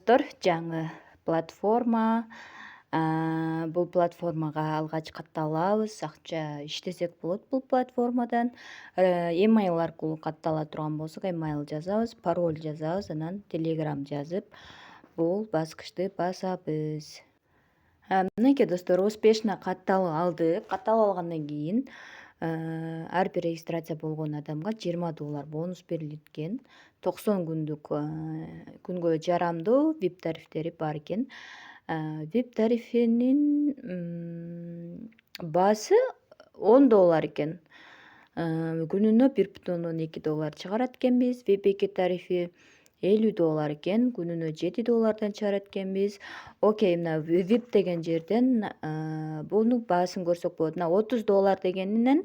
Жаңы платформа. Бул платформага алгач катталабыз. Акча иштесек болот бул платформадан. Email аркылуу каттала турган болсок, email жазабыз, пароль жазабыз, анан Telegram жазып, бул баскычты басабыз. Мынакей достор, успешно катталып алдык. Катталып алгандан кийин ар бир регистрация болгон адамга $20 бонус берилет экен. 90 күнгө жарамдуу VIP тарифтери бар экен. VIP тарифинин баасы $10 экен. Күнүнө $1,2 чыгарат экенбиз. VIP 2 тарифи $50 экен. Күнүнө $7 чыгарат экенбиз. Окей, мына VIP деген жерден бунун баасын көрсөк болот. Мына $30 дегенинен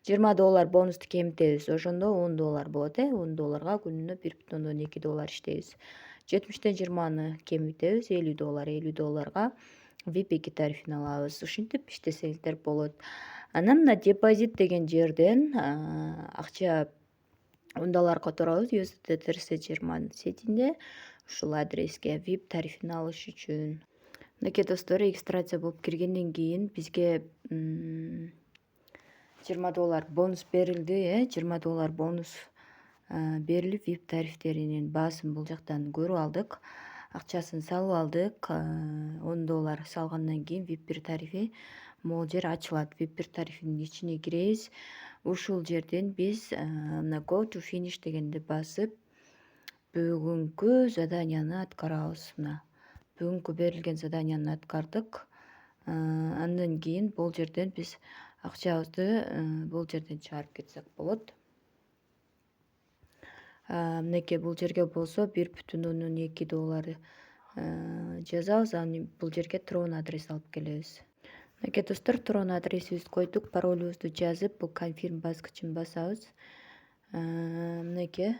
$20 бонусту кемитебиз. Ошондо $10 болот. $10 күнүнө $1,2 иштейбиз. 70тен 20-ны кемитебиз, $50. $50 VIP 2 тарифин алабыз. Ушинтип иштесеңиздер болот. Анан мына депозит деген жерден акча ундалар которобуз USDT German сетинде. Ушул адреске VIP тарифин алыш үчүн. Мынакей достор, регистрация болуп киргенден кийин бизге $20 бонус берилди. $20 бонус берилип, VIP тарифтеринин баасын бул жактан көрүп алдык. Акчасын салып алдык. $10 салгандан кийин VIP 1 тарифи могул жер ачылат. VIP 1 тарифинин ичине киребиз. Ушул жерден биз мына Go to finish дегенди басып, бүгүнкү заданияны аткарабыз. Мына бүгүнкү берилген заданияны аткардык. Андан кийин бул жерден биз акчабызды бул жерден чыгарып кетсек болот. Мынакей бул жерге болсо $1,2 жазабыз. Анан бул жерге Tron адрес алып келебиз. Мынакей достор, Tron адресибизди койдук, паролюбузду жазып, бул confirm баскычын басабыз. Мынакей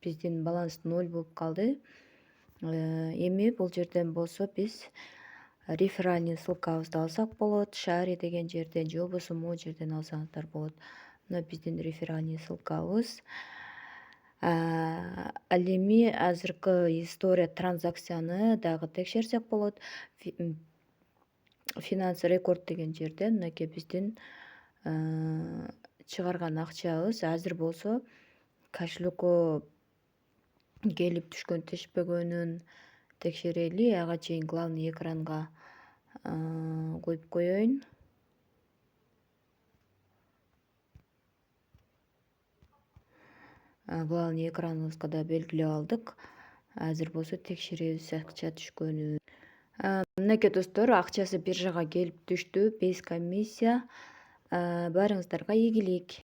биздин баланс 0 болуп калды. Эми бул жерден болсо биз реферальный ссылкабызды алсак болот. Шари деген жерден же болбосо могул жерден алсаңыздар болот. Мына биздин реферальный ссылкабыз. Ал эми азыркы история транзакцияны дагы текшерсек болот. Finance рекорд деген жерден мынакей биздин чыгарган акчабыз азыр болсо кошелекко келип түшкөн түшпөгөнүн текшерели. Ага чейин главный экранга коюп коеюн. Главный экраныбызга да белгилеп алдык. Азыр болсо текшеребиз акча түшкөнүн. Мынакей достор, акчасы биржага келип түштү. Без комиссия. Баарыңыздарга ийгилик.